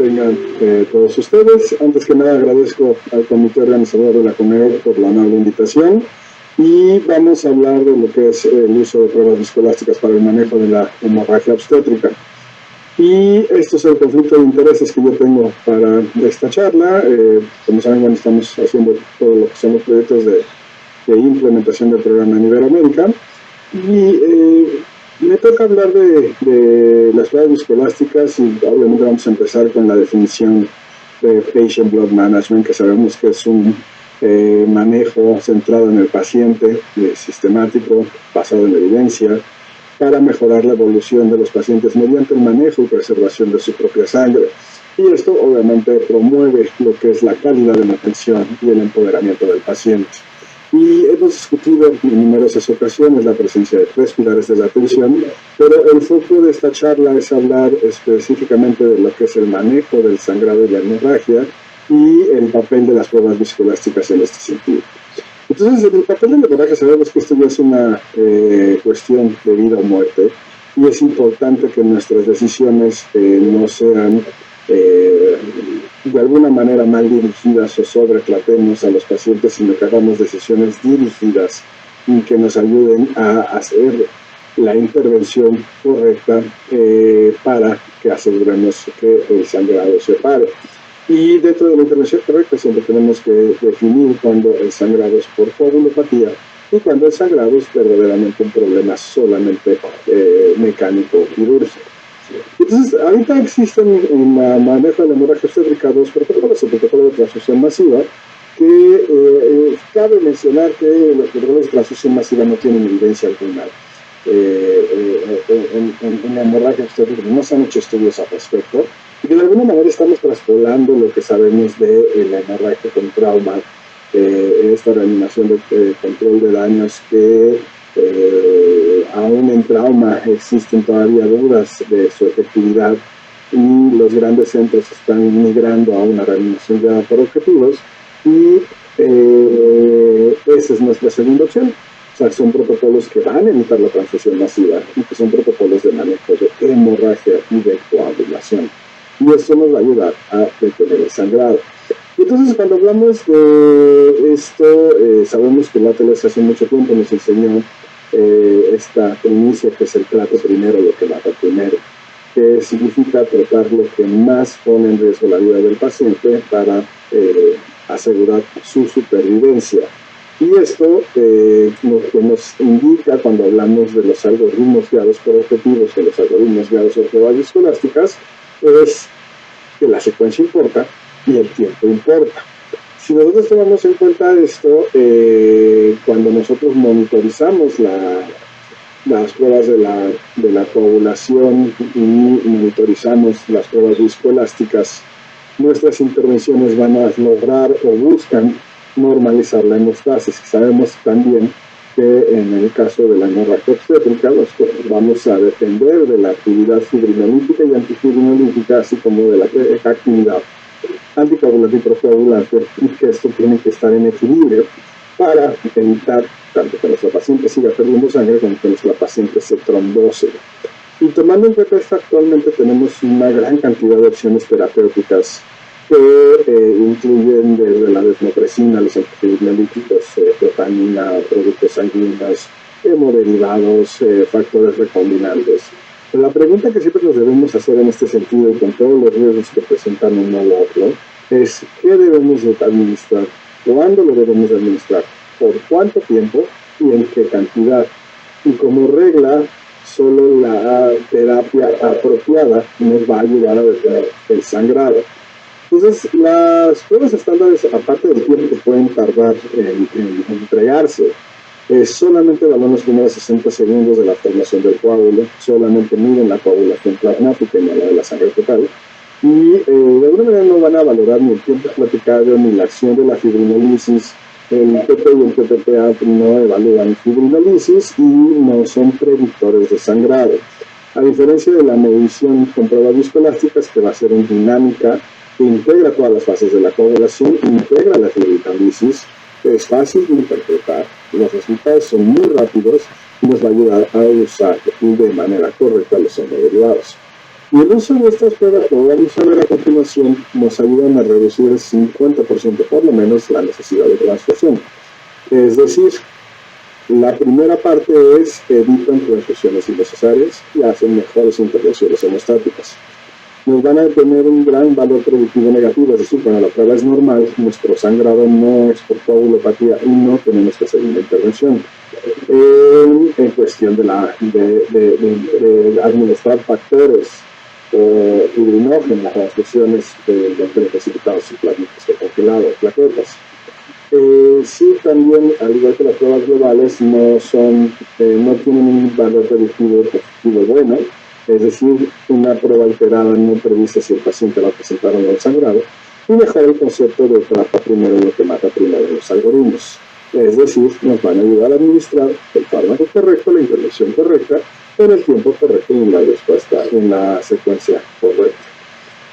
tengan todos ustedes. Antes que nada agradezco al comité organizador de la CONEOC por la amable invitación y vamos a hablar de lo que es el uso de pruebas viscoelásticas para el manejo de la hemorragia obstétrica. Y esto es el conflicto de intereses que yo tengo para esta charla. Como saben, bueno, estamos haciendo todo lo que son los proyectos de implementación del programa en Iberoamérica. Y me toca hablar de las pruebas viscoelásticas y obviamente vamos a empezar con la definición de Patient Blood Management, que sabemos que es un manejo centrado en el paciente, sistemático, basado en evidencia, para mejorar la evolución de los pacientes mediante el manejo y preservación de su propia sangre. Y esto obviamente promueve lo que es la calidad de la atención y el empoderamiento del paciente. Y hemos discutido en numerosas ocasiones la presencia de 3 pilares de la atención, pero el foco de esta charla es hablar específicamente de lo que es el manejo del sangrado y la hemorragia y el papel de las pruebas viscoelásticas en este sentido. Entonces, el papel de la hemorragia, sabemos que esto ya es una cuestión de vida o muerte, y es importante que nuestras decisiones no sean de alguna manera mal dirigidas o sobretratemos a los pacientes, sino que hagamos decisiones dirigidas y que nos ayuden a hacer la intervención correcta para que aseguremos que el sangrado se pare. Y dentro de la intervención correcta siempre tenemos que definir cuándo el sangrado es por coagulopatía y cuándo el sangrado es verdaderamente un problema solamente mecánico quirúrgico. Entonces, ahorita existen en la manejo de la hemorragia obstétrica 2 protocolos, el protocolo de transfusión masiva, que cabe mencionar que los protocolos de transfusión masiva no tienen evidencia alguna en la hemorragia obstétrica, no se han hecho estudios al respecto, y que de alguna manera estamos traspolando lo que sabemos de la hemorragia con trauma, esta reanimación de control de daños que aún en trauma existen todavía dudas de su efectividad y los grandes centros están migrando a una reanimación guiada por objetivos y esa es nuestra segunda opción. O sea, son protocolos que van a evitar la transfusión masiva y que son protocolos de manejo de hemorragia y de coagulación. Y esto nos va a ayudar a detener el sangrado. Entonces, cuando hablamos de esto, sabemos que la TLS hace mucho tiempo nos enseñó esta primicia que es el trato primero, lo que mata primero, que significa tratar lo que más pone en riesgo la vida del paciente para asegurar su supervivencia. Y esto lo que nos indica cuando hablamos de los algoritmos guiados por objetivos, o los algoritmos guiados por pruebas viscoelásticas, es que la secuencia importa y el tiempo importa. Si nosotros tomamos en cuenta esto, cuando nosotros monitorizamos las pruebas de la coagulación y monitorizamos las pruebas viscoelásticas, nuestras intervenciones van a lograr o buscan normalizar la hemostasis. Sabemos también que en el caso de la hemorragia obstétrica vamos a depender de la actividad fibrinolítica y antifibrinolítica, así como de la actividad anticoagulante y procoagulante, y que esto tiene que estar en equilibrio para evitar tanto que nuestra paciente siga perdiendo sangre como que nuestra paciente se trombose. Y tomando en cuenta esto, actualmente tenemos una gran cantidad de opciones terapéuticas que incluyen desde la desmopresina, los antifibrinolíticos, protamina, productos sanguíneos, hemoderivados, factores recombinantes. La pregunta que siempre nos debemos hacer en este sentido y con todos los riesgos que presentan uno u otro es ¿qué debemos de administrar? ¿Cuándo lo debemos de administrar? ¿Por cuánto tiempo? ¿Y en qué cantidad? Y como regla, solo la terapia apropiada nos va a ayudar a detener el sangrado. Entonces, las pruebas estándares, aparte del tiempo que pueden tardar en entregarse, solamente evalúan los primeros 60 segundos de la formación del coágulo, solamente miden la coagulación plasmática y no la de la sangre total, y de alguna manera no van a valorar ni el tiempo platicado ni la acción de la fibrinolisis. El PP y el PPPA no evalúan fibrinolisis y no son predictores de sangrado. A diferencia de la medición con pruebas viscoelásticas, que va a ser en dinámica, que integra todas las fases de la coagulación, integra la fibrinolisis, es fácil de interpretar, los resultados son muy rápidos y nos va a ayudar a usar de manera correcta los hemoderivados. Y el uso de estas pruebas que vamos a ver a continuación nos ayudan a reducir el 50% por lo menos la necesidad de transfusión. Es decir, la primera parte es evitan transfusiones innecesarias y hacen mejores intervenciones hemostáticas. Nos van a tener un gran valor predictivo negativo, es decir, cuando la prueba es normal, nuestro sangrado no es por coagulopatía y no tenemos que hacer una intervención. En cuestión de administrar factores o fibrinógenos, transfusiones de precipitados y plasmáticos congelado, plaquetas. Sí, también, al igual que las pruebas globales, no tienen un valor predictivo positivo bueno, es decir, una prueba alterada no predice si el paciente va a presentar o no sangrado, y mejora el concepto de trata primero lo que mata primero en los algoritmos. Es decir, nos van a ayudar a administrar el fármaco correcto, la intervención correcta, en el tiempo correcto y en la respuesta, en la secuencia correcta.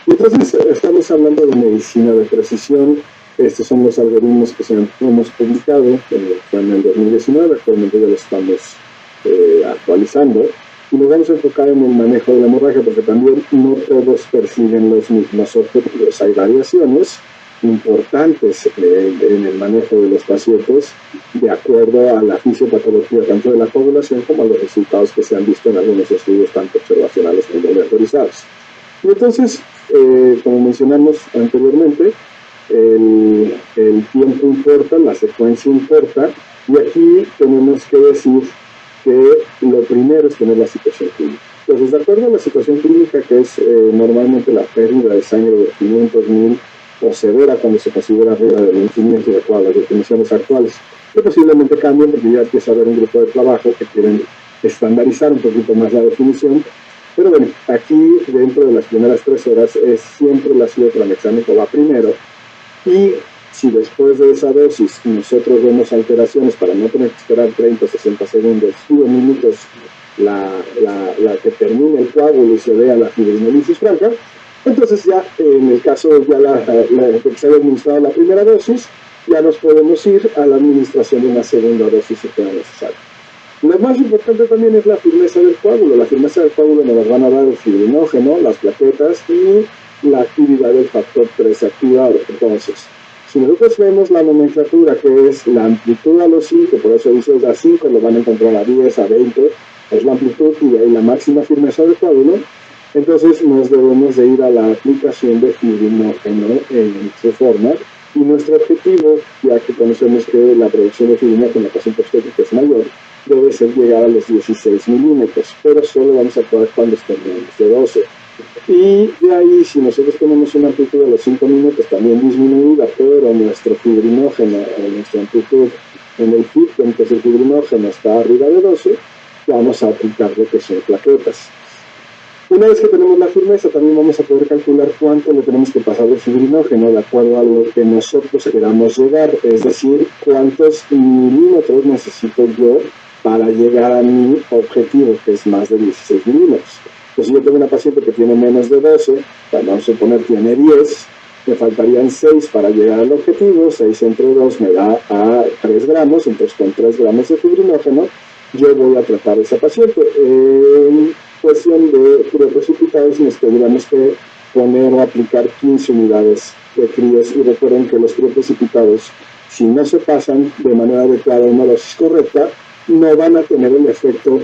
Entonces, estamos hablando de medicina de precisión. Estos son los algoritmos que hemos publicado, fue en el 2019, actualmente ya lo estamos actualizando, y nos vamos a enfocar en el manejo de la hemorragia, porque también no todos persiguen los mismos objetivos. Hay variaciones importantes en el manejo de los pacientes de acuerdo a la fisiopatología tanto de la coagulación como a los resultados que se han visto en algunos estudios tanto observacionales como aleatorizados. Y entonces, como mencionamos anteriormente, el tiempo importa, la secuencia importa, y aquí tenemos que decir que lo primero es tener la situación clínica. Entonces, de acuerdo a la situación clínica, que es normalmente la pérdida de sangre de 500,000 o severa cuando se considera arriba de 1.500 de acuerdo a las definiciones actuales, que posiblemente cambien porque ya empieza a haber un grupo de trabajo que quieren estandarizar un poquito más la definición. Pero bueno, aquí dentro de las primeras 3 horas es siempre el ácido tranexámico va primero, y si después de esa dosis nosotros vemos alteraciones para no tener que esperar 30 o 60 segundos y minutos la que termine el coágulo y se vea la fibrinolisis franca, entonces ya en el caso ya de que se haya administrado la primera dosis, ya nos podemos ir a la administración de una segunda dosis si fuera necesario. Lo más importante también es la firmeza del coágulo. La firmeza del coágulo nos van a dar el fibrinógeno, las plaquetas y la actividad del factor 3 activado. Entonces, si nosotros vemos la nomenclatura, que es la amplitud a los 5, por eso dice a 5, lo van a encontrar a 10, a 20, es la amplitud y de ahí la máxima firmeza del coágulo, entonces nos debemos de ir a la aplicación de fibrinógeno en su forma, y nuestro objetivo, ya que conocemos que la producción de fibrinógeno en la paciente obstétrica es mayor, debe ser llegar a los 16 milímetros, pero solo vamos a poder cuando estén menos de 12. Y de ahí, si nosotros tenemos una amplitud de los 5 minutos también disminuida, pero nuestro fibrinógeno, nuestra amplitud en el pico, entonces el fibrinógeno está arriba de 12, vamos a aplicar lo que son plaquetas. Una vez que tenemos la firmeza, también vamos a poder calcular cuánto le tenemos que pasar de fibrinógeno de acuerdo a lo que nosotros queramos llegar, es decir, cuántos milímetros necesito yo para llegar a mi objetivo, que es más de 16 milímetros. Pues si yo tengo una paciente que tiene menos de 12, vamos a suponer tiene 10, me faltarían 6 para llegar al objetivo, 6 entre 2 me da a 3 gramos, entonces con 3 gramos de fibrinógeno yo voy a tratar a esa paciente. En cuestión de crioprecipitados nos tendríamos que poner o aplicar 15 unidades de críos, y recuerden que los crioprecipitados, si no se pasan de manera adecuada a una dosis correcta, no van a tener el efecto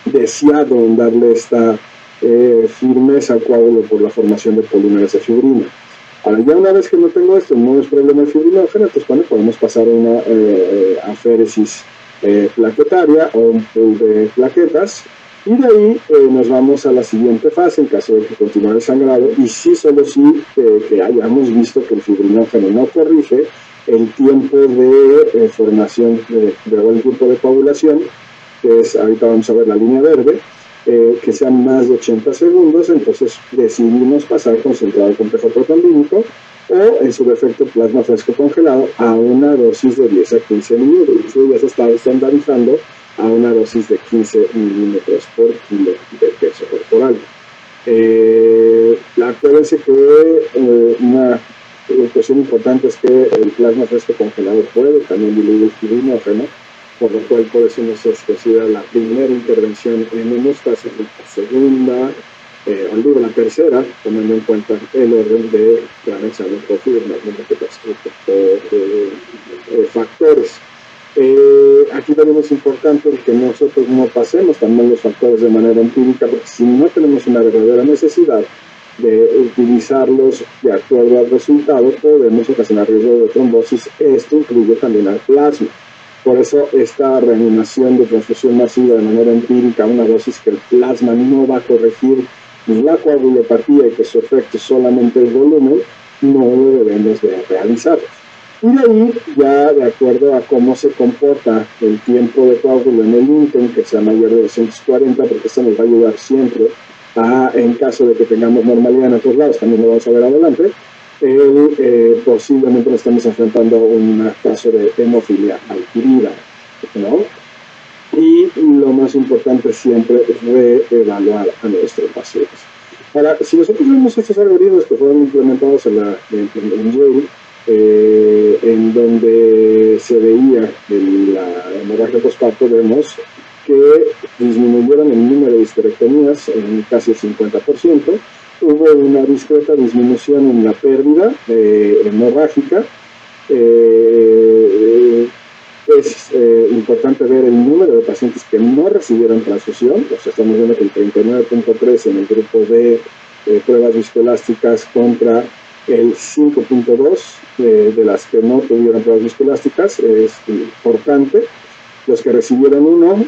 deseado en darle esta firmeza al coágulo por la formación de polímeros de fibrina. Ahora, ya una vez que no tengo esto, no es problema el fibrinógeno, entonces bueno, podemos pasar a una aféresis plaquetaria o un pool de plaquetas, y de ahí nos vamos a la siguiente fase en caso de que continúe el sangrado, y sí, solo sí que hayamos visto que el fibrinógeno no corrige el tiempo de formación del grupo de coagulación, que es, ahorita vamos a ver la línea verde, que sean más de 80 segundos, entonces decidimos pasar concentrado complejo protombílico o en su defecto plasma fresco congelado a una dosis de 10 a 15 minutos. Eso ya se está estandarizando a una dosis de 15 milímetros por kilo de peso corporal. Acuérdense que una cuestión importante es que el plasma fresco congelado puede también diluir el fibrinógeno, por lo cual por eso no se considera la primera intervención en hemostasia, la segunda olvido la tercera, tomando en cuenta el orden de gran examen por factores. Aquí también es importante que nosotros no pasemos también los factores de manera empírica, porque si no tenemos una verdadera necesidad de utilizarlos de acuerdo al resultado, podemos ocasionar riesgo de trombosis. Esto incluye también al plasma. Por eso esta reanimación de transfusión masiva de manera empírica, una dosis que el plasma no va a corregir ni la coagulopatía y que su efecto es solamente el volumen, no lo debemos de realizar. Y de ahí, ya de acuerdo a cómo se comporta el tiempo de coágulo en el INTEN, que sea mayor de 240, porque esto nos va a ayudar siempre en caso de que tengamos normalidad en otros lados, también lo vamos a ver adelante, posiblemente nos estamos enfrentando a un caso de hemofilia adquirida, ¿no? Y lo más importante siempre es reevaluar a nuestros pacientes. Ahora, si nosotros vemos estos algoritmos que fueron implementados en Yale, en donde se veía la hemorragia postparto, vemos que disminuyeron el número de histerectomías en casi el 50%, hubo una discreta disminución en la pérdida hemorrágica. Es importante ver el número de pacientes que no recibieron transfusión, o sea, estamos viendo que el 39.3 en el grupo de pruebas viscoelásticas contra el 5.2 de las que no tuvieron pruebas viscoelásticas, es importante. Los que recibieron uno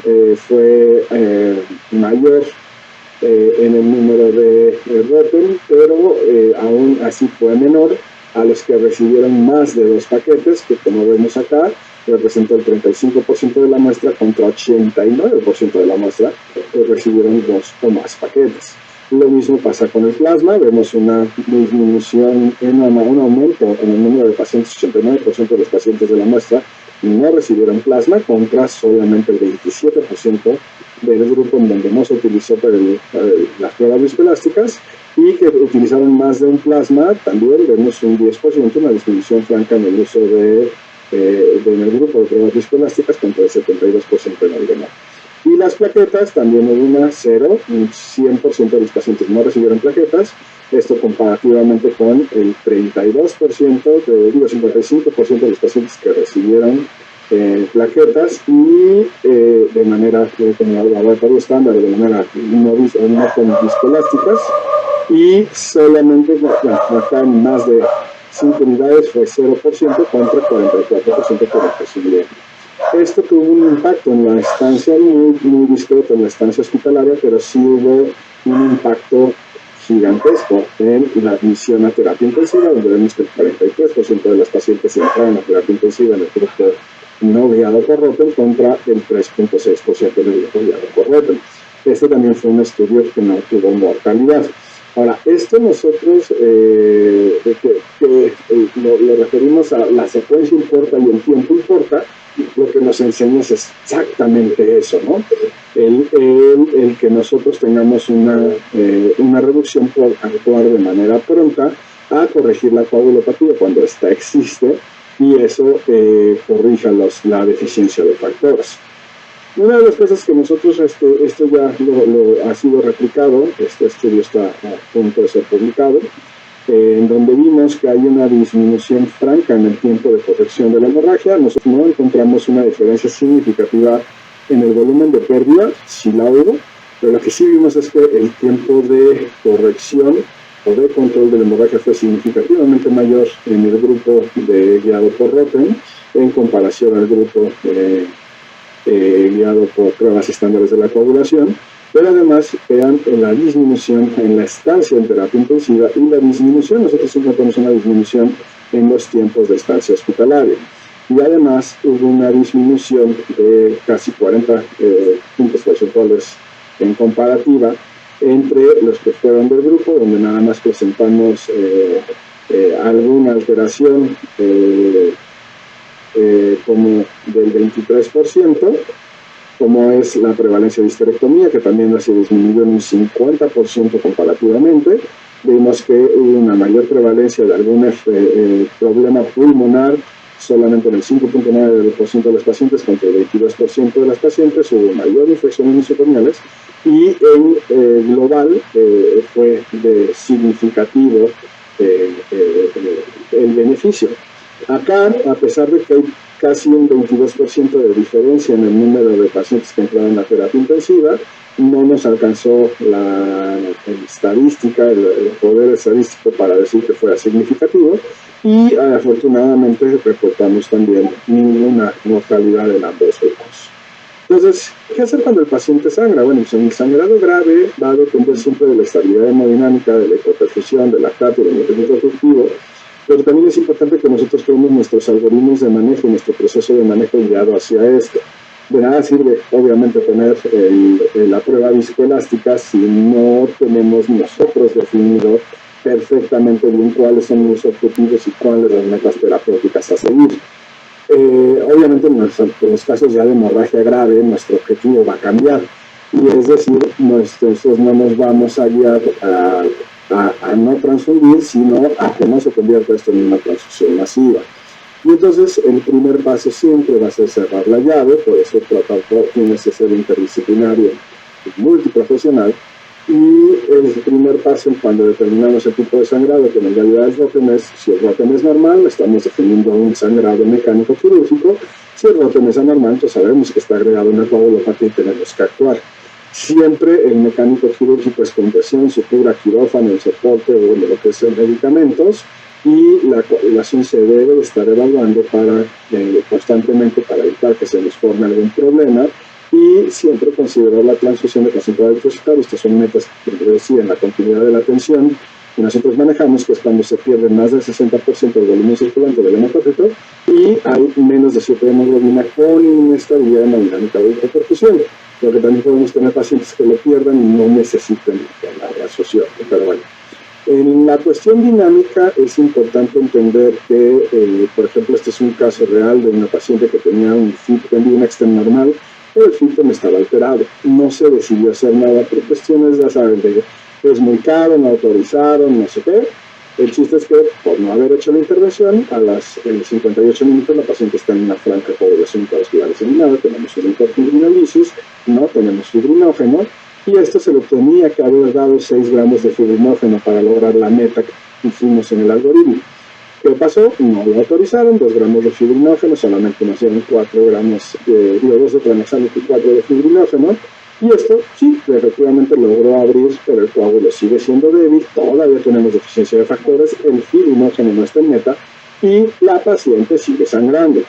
fue mayor en el número de Rotem, pero aún así fue menor a los que recibieron más de 2 paquetes, que como vemos acá, representó el 35% de la muestra contra 89% de la muestra que recibieron 2 o más paquetes. Lo mismo pasa con el plasma, vemos una disminución, un aumento en el número de pacientes, 89% de los pacientes de la muestra no recibieron plasma contra solamente el 27% del grupo en donde no se utilizó las pruebas viscoelásticas, y que utilizaron más de un plasma. También vemos un 10%, una disminución franca en el uso en el grupo de pruebas viscoelásticas contra el 72% en el demás. Y las plaquetas también hubo una 0, un 100% de los pacientes no recibieron plaquetas, esto comparativamente con el 55% de los pacientes que recibieron plaquetas, y de manera con el laboratorio estándar, de manera no con viscoelásticas, y solamente acá en más de 5 unidades fue 0% contra 44% que recibieron. Esto tuvo un impacto en la estancia, muy discreto en la estancia hospitalaria, pero sí hubo un impacto gigantesco en la admisión a terapia intensiva, donde vemos que el 43% de los pacientes entraron a terapia intensiva en el grupo no guiado por Rotem contra el 3.6% en el grupo guiado por Rotem. Este también fue un estudio que no tuvo mortalidad. Ahora, esto nosotros lo referimos a la secuencia importa y el tiempo importa. Lo que nos enseña es exactamente eso, ¿no? El que nosotros tengamos una reducción por actuar de manera pronta a corregir la coagulopatía cuando esta existe, y eso corrija la deficiencia de factores. Una de las cosas que nosotros, esto ya lo ha sido replicado, este estudio está a punto de ser publicado, en donde vimos que hay una disminución franca en el tiempo de corrección de la hemorragia. Nosotros no encontramos una diferencia significativa en el volumen de pérdida, sí la hubo, pero lo que sí vimos es que el tiempo de corrección o de control de la hemorragia fue significativamente mayor en el grupo guiado por Rotem en comparación al grupo guiado por pruebas estándares de la coagulación. Pero además vean en la disminución en la estancia en terapia intensiva y la disminución, nosotros encontramos una disminución en los tiempos de estancia hospitalaria. Y además hubo una disminución de casi 40 puntos porcentuales en comparativa entre los que fueron del grupo, donde nada más presentamos alguna alteración como del 23%, como es la prevalencia de histerectomía, que también se disminuyó en un 50% comparativamente. Vimos que hubo una mayor prevalencia de algún problema pulmonar solamente en el 5.9% de los pacientes contra el 22% de las pacientes hubo mayor infecciones nosocomiales, y en global fue significativo el beneficio. Acá, a pesar de que hay casi un 22% de diferencia en el número de pacientes que entraron a terapia intensiva, no nos alcanzó la estadística, el poder estadístico para decir que fuera significativo, y afortunadamente reportamos también ninguna mortalidad en ambos grupos. Entonces, ¿qué hacer cuando el paciente sangra? Bueno, pues en el sangrado grave va a depender siempre de la estabilidad hemodinámica, de la hipoperfusión, del lactato, del mecanismo productivo, pero también es importante que nosotros tenemos nuestros algoritmos de manejo y nuestro proceso de manejo guiado hacia esto. De nada sirve, obviamente, tener la prueba viscoelástica si no tenemos nosotros definido perfectamente bien cuáles son los objetivos y cuáles las metas terapéuticas a seguir. Obviamente, en los casos ya de hemorragia grave, nuestro objetivo va a cambiar. Y es decir, nosotros no nos vamos a guiar a no transfundir, sino a que no se convierta esto en una transfusión masiva. Y entonces el primer paso siempre va a ser cerrar la llave, por eso el protocolo tiene que ser interdisciplinario y multiprofesional. Y el primer paso, cuando determinamos el tipo de sangrado, que en realidad es ROTEM, si el ROTEM es normal, estamos definiendo un sangrado mecánico quirúrgico. Si el ROTEM es anormal, entonces sabemos que está agregado una coagulopatía y tenemos que actuar. Siempre el mecánico quirúrgico es compresión, sutura, quirófano, el soporte o lo que sean medicamentos, y la coagulación se debe estar evaluando constantemente para evitar que se nos forme algún problema, y siempre considerar la transfusión de paciente depositario. Estas son metas que deciden la continuidad de la atención que nosotros manejamos, que es cuando se pierde más del 60% del volumen circulante del hematocrito y hay menos de 7 de hemoglobina con inestabilidad hemodinámica de hiperperfusión. Lo que también podemos tener pacientes que lo pierdan y no necesiten la reasociación, pero bueno. En la cuestión dinámica es importante entender que, por ejemplo, este es un caso real de una paciente que tenía un FIB-Nexten normal, pero el FIB estaba alterado. No se decidió hacer nada por cuestiones, ya saben, de es muy caro, no autorizaron, no sé qué. El chiste es que, por no haber hecho la intervención, a las 58 minutos la paciente está en una franca coagulación intravascular eliminada, tenemos una hiperfibrinolisis, no tenemos fibrinógeno, y esto se le tenía que haber dado 6 gramos de fibrinógeno para lograr la meta que hicimos en el algoritmo. ¿Qué pasó? No lo autorizaron, 2 gramos de fibrinógeno, solamente nos dieron 4 gramos, 2 de tranexámico y 4 de fibrinógeno, y esto sí, efectivamente logró abrir, pero el coágulo sigue siendo débil, todavía tenemos deficiencia de factores, el fibrinógeno no está en meta, y la paciente sigue sangrando.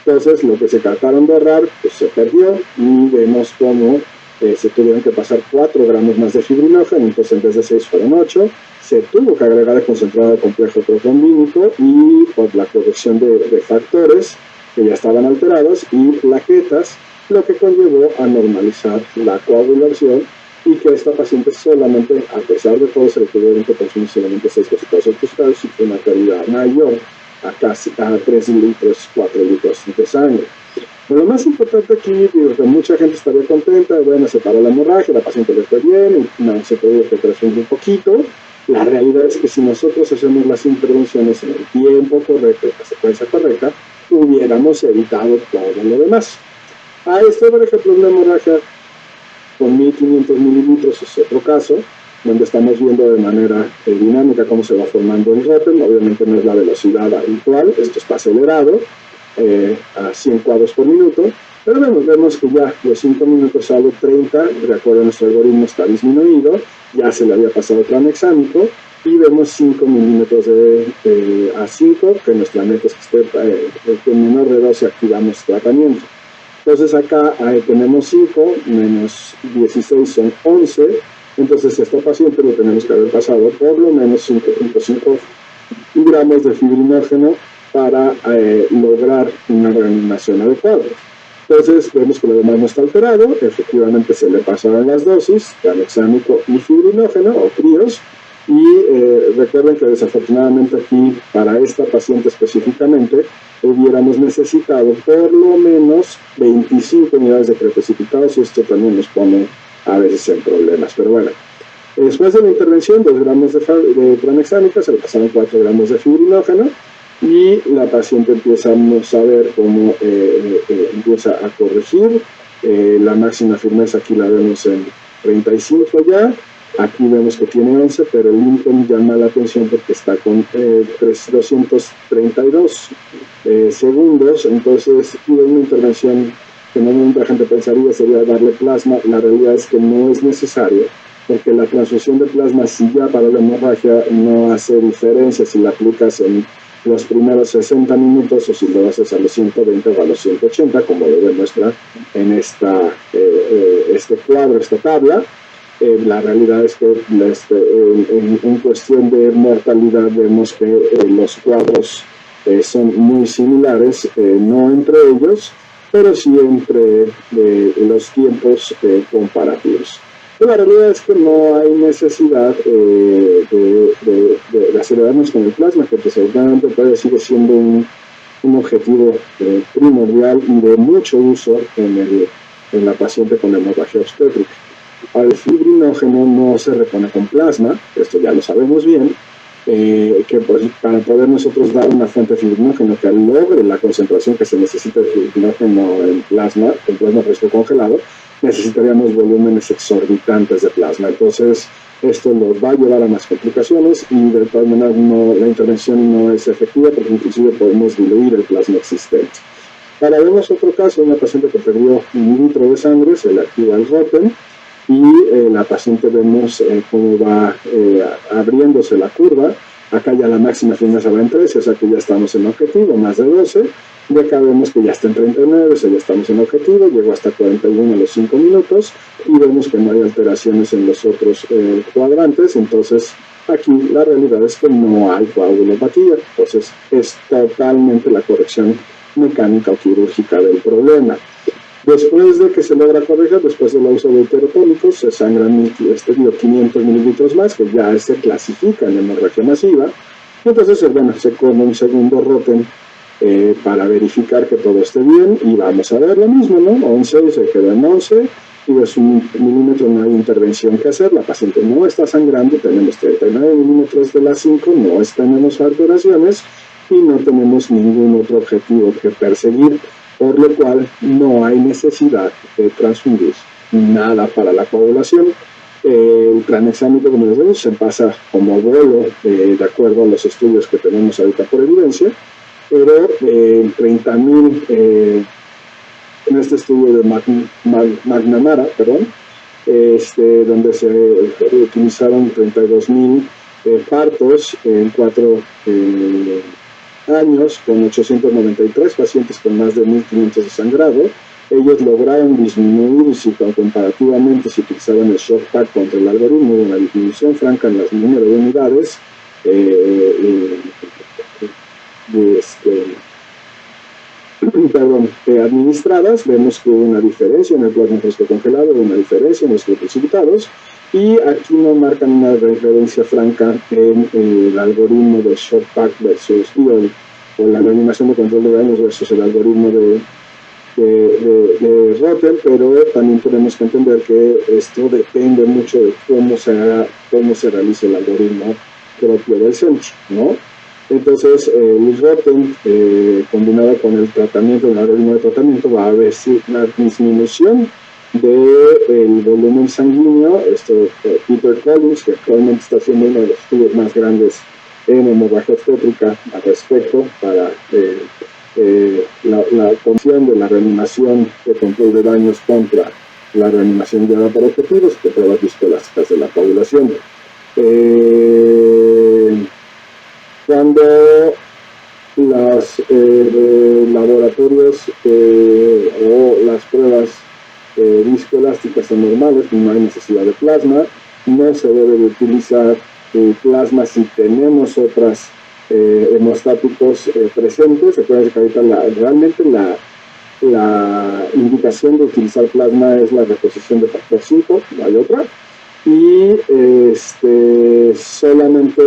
Entonces, lo que se trataron de ahorrar, pues se perdió, y vemos cómo se tuvieron que pasar 4 gramos más de fibrinógeno, entonces en vez de 6 fueron 8, se tuvo que agregar el concentrado complejo protrombínico y por la corrección de factores que ya estaban alterados y plaquetas, lo que conllevó a normalizar la coagulación y que esta paciente solamente, a pesar de todo, se le tuvieron que consumir solamente 6 cositas hospitales y fue una calidad mayor a casi a 3 litros, 4 litros de sangre. Pero lo más importante aquí, que mucha gente estaría contenta, bueno, se paró la hemorragia, la paciente le fue bien, no se tuvo que transfundir un poquito. La realidad es que si nosotros hacemos las intervenciones en el tiempo correcto, en la secuencia correcta, hubiéramos evitado todo lo demás. A esto, por ejemplo, una hemorragia con 1500 mililitros es otro caso, donde estamos viendo de manera dinámica cómo se va formando el ROTEM. Obviamente no es la velocidad habitual, esto está acelerado a 100 cuadros por minuto, pero vemos que ya los 5 minutos sale 30, de acuerdo a nuestro algoritmo está disminuido, ya se le había pasado tranexámico, y vemos 5 milímetros de A5, que nuestra meta es que esté en menor de 12 activamos tratamiento. Entonces acá tenemos 5 menos 16 son 11, entonces a esta paciente lo tenemos que haber pasado por lo menos 5.5 gramos de fibrinógeno para lograr una reanimación adecuada. Entonces vemos que lo demás no está alterado, efectivamente se le pasaron las dosis, tranexámico y fibrinógeno o críos, y recuerden que desafortunadamente aquí, para esta paciente específicamente, hubiéramos necesitado por lo menos 25 unidades de preprecipitados, y esto también nos pone a veces en problemas, pero bueno. Después de la intervención, 2 gramos de tranexámica, se le pasaron 4 gramos de fibrinógeno, y la paciente empezamos a ver cómo empieza a corregir. La máxima firmeza aquí la vemos en 35 ya. Aquí vemos que tiene 11, pero el Lincoln llama la atención porque está con 232 segundos. Entonces, una intervención que normalmente la gente pensaría sería darle plasma. La realidad es que no es necesario, porque la transfusión de plasma, si ya para la hemorragia no hace diferencia si la aplicas en los primeros 60 minutos o si lo haces a los 120 o a los 180, como lo demuestra en este cuadro, esta tabla. La realidad es que en cuestión de mortalidad vemos que los cuadros son muy similares, no entre ellos, pero sí entre los tiempos comparativos. La realidad es que no hay necesidad de acelerarnos con el plasma, que desafortunadamente todavía sigue siendo un objetivo primordial y de mucho uso en la paciente con hemorragia obstétrica. Al fibrinógeno no se repone con plasma, esto ya lo sabemos bien, que pues, para poder nosotros dar una fuente de fibrinógeno que logre la concentración que se necesita de fibrinógeno en plasma fresco congelado, necesitaríamos volúmenes exorbitantes de plasma. Entonces, esto nos va a llevar a más complicaciones y de todas maneras la intervención no es efectiva porque inclusive podemos diluir el plasma existente. Ahora vemos otro caso, una paciente que perdió 1 litro de sangre, se le activa el Rotem, y la paciente vemos cómo va abriéndose la curva. Acá ya la máxima firmeza va en 13, o sea que ya estamos en objetivo, más de 12. Y acá vemos que ya está en 39, o sea ya estamos en objetivo, llegó hasta 41 a los 5 minutos. Y vemos que no hay alteraciones en los otros cuadrantes. Entonces aquí la realidad es que no hay coagulopatía. Entonces es totalmente la corrección mecánica o quirúrgica del problema. Después de que se logra corregir, después del uso de heterotónicos, se sangran 500 mililitros más, que ya se clasifica en hemorragia masiva. Y entonces, se come un segundo Rotem para verificar que todo esté bien. Y vamos a ver lo mismo, ¿no? 11, se quedó en 11, y de 1 milímetro no hay intervención que hacer. La paciente no está sangrando, tenemos 39 milímetros de las 5, no tenemos alteraciones y no tenemos ningún otro objetivo que perseguir, por lo cual no hay necesidad de transfundir nada para la coagulación. El tranexámico, como les digo, se pasa como bolo de acuerdo a los estudios que tenemos ahorita por evidencia, pero 30.000, en este estudio de McNamara, donde se utilizaron 32.000 partos en 4 años con 893 pacientes con más de 1.500 de sangrado. Ellos lograron disminuir, comparativamente, si utilizaban el shock pack contra el algoritmo, una disminución franca en el número de unidades administradas. Vemos que hubo una diferencia en el plasma fresco congelado, una diferencia en los precipitados, y aquí no marcan una referencia franca en el algoritmo de shock pack versus o la reanimación de control de daños versus el algoritmo de Rotem, pero también tenemos que entender que esto depende mucho de cómo se realiza el algoritmo propio del centro, ¿no? Entonces, el Rotem, combinado con el tratamiento, el algoritmo de tratamiento, va a haber una disminución del volumen sanguíneo. Peter Collins, que actualmente está haciendo uno de los estudios más grandes en hemorragia obstétrica al respecto, para la función de la reanimación de control de daños contra la reanimación guiada por objetivos, que pruebas viscoelásticas de la coagulación. Cuando los laboratorios o las pruebas viscoelásticas son normales, no hay necesidad de plasma, no se debe de utilizar plasma si tenemos otras hemostáticos presentes. Recuerden que ahorita realmente la indicación de utilizar plasma es la reposición de factor 5, no hay otra, y solamente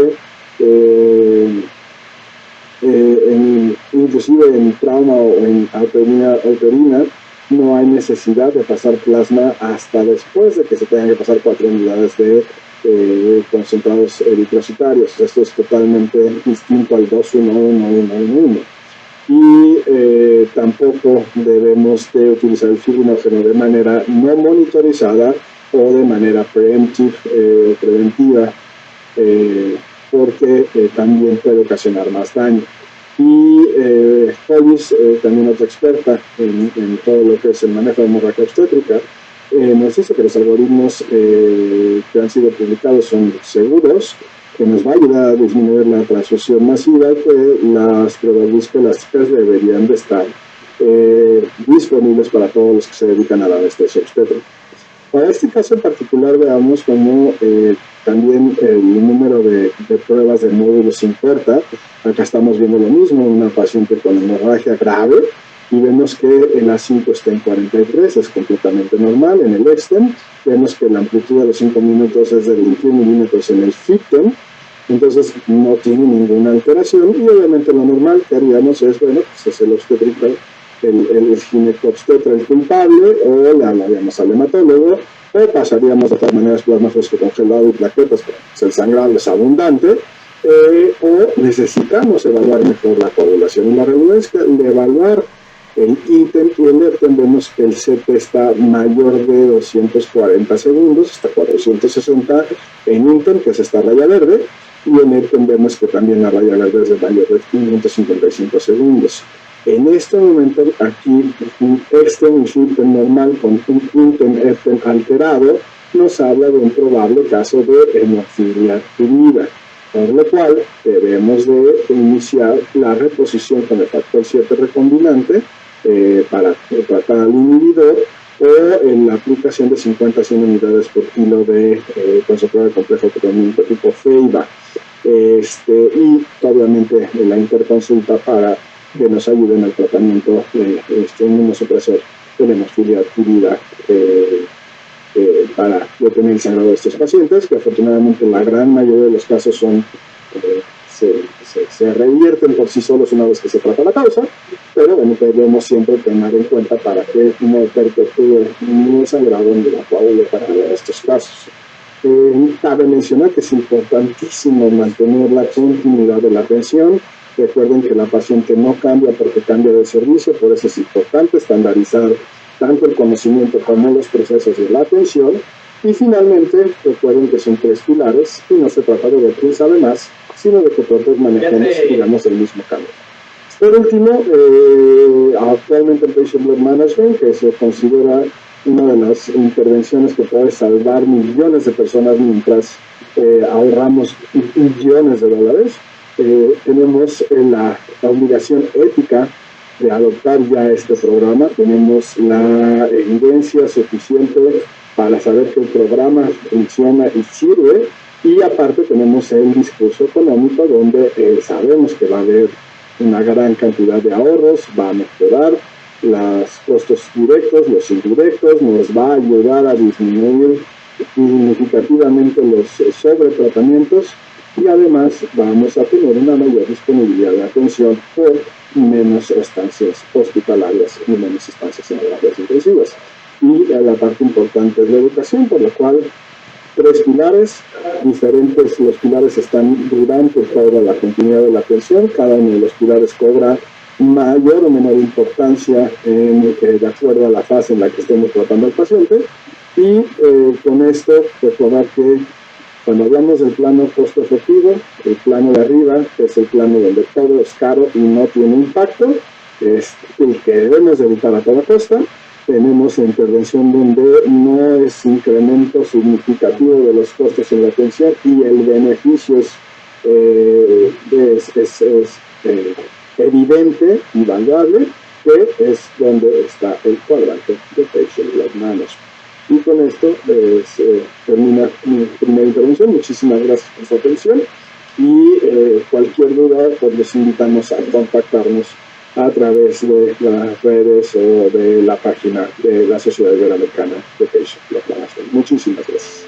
inclusive en trauma o en autonomía uterina no hay necesidad de pasar plasma hasta después de que se tengan que pasar 4 unidades de concentrados eritrocitarios. Esto es totalmente distinto al 2,1,1,1,1. Y tampoco debemos de utilizar el fibrinógeno de manera no monitorizada o de manera preventiva, porque también puede ocasionar más daño. Y Hollis, también otra experta en todo lo que es el manejo de hemorragia obstétrica, nos dice que los algoritmos que han sido publicados son seguros, que nos va a ayudar a disminuir la transfusión masiva, que las pruebas viscoelásticas deberían de estar disponibles para todos los que se dedican a la anestesia obstétrica. Para este caso en particular veamos cómo también el número de pruebas de módulos importa. Acá estamos viendo lo mismo, una paciente con hemorragia grave, y vemos que el A5 está en 43, es completamente normal. En el extem vemos que la amplitud de los 5 minutos es de 21 milímetros en el FICTEM, entonces no tiene ninguna alteración, y obviamente lo normal que haríamos es, bueno, pues es el obstétrico, el ginecobstetra el culpable, o le hablaríamos al hematólogo, o pasaríamos de todas maneras plasma fosfocongelado y plaquetas, pues el sangrado es abundante, o necesitamos evaluar mejor la coagulación. Y la realidad es que al evaluar el ítem y el ERTEM vemos que el CT está mayor de 240 segundos, hasta 460 en ítem, que es esta raya verde, y en ERTEM vemos que también la raya verde es de mayor de 555 segundos. En este momento, aquí, un extem y ítem normal con un ítem ERTEM alterado nos habla de un probable caso de hemofilia fluida, por lo cual debemos de iniciar la reposición con el factor 7 recombinante para tratar al inhibidor, o en la aplicación de 50 a 100 unidades por kilo de concentrado de complejo proteínico tipo FEIBA, y obviamente la interconsulta para que nos ayuden al tratamiento de inmunosupresor de la hemofilia adquirida, para detener el sangrado de estos pacientes, que afortunadamente la gran mayoría de los casos son se revierten por sí solos una vez que se trata la causa, pero bueno, debemos siempre tener en cuenta para que no perpetúe ni el sangrado ni la coagulación en estos casos. Cabe mencionar que es importantísimo mantener la continuidad de la atención. Recuerden que la paciente no cambia porque cambia de servicio, por eso es importante estandarizar tanto el conocimiento como los procesos de la atención. Y finalmente, recuerden que son 3 pilares, y no se trata de ver quién sabe más, sino de que todos manejemos, digamos, el mismo camino. Por último, actualmente el Patient Blood Management, que se considera una de las intervenciones que puede salvar millones de personas mientras ahorramos billones de dólares, tenemos la obligación ética de adoptar ya este programa. Tenemos la evidencia suficiente para saber que el programa funciona y sirve, y aparte tenemos el discurso económico donde sabemos que va a haber una gran cantidad de ahorros, va a mejorar los costos directos, los indirectos, nos va a ayudar a disminuir significativamente los sobretratamientos, y además vamos a tener una mayor disponibilidad de atención por menos estancias hospitalarias y menos estancias en terapias intensivas. Y la parte importante es la educación, por lo cual 3 pilares diferentes. Los pilares están durante toda la continuidad de la atención. Cada uno de los pilares cobra mayor o menor importancia de acuerdo a la fase en la que estemos tratando al paciente. Y con esto recordar que cuando hablamos del plano costo efectivo, el plano de arriba, que es el plano donde todo es caro y no tiene impacto, es el que debemos evitar a toda costa. Tenemos la intervención donde no es incremento significativo de los costos en la atención y el beneficio es evidente y valuable, que es donde está el cuadrante de Patient Blood Management. Y con esto termina mi primera intervención. Muchísimas gracias por su atención, y cualquier duda, pues les invitamos a contactarnos a través de las redes o de la página de la Sociedad Iberoamericana de Patient Blood Management. Muchísimas gracias.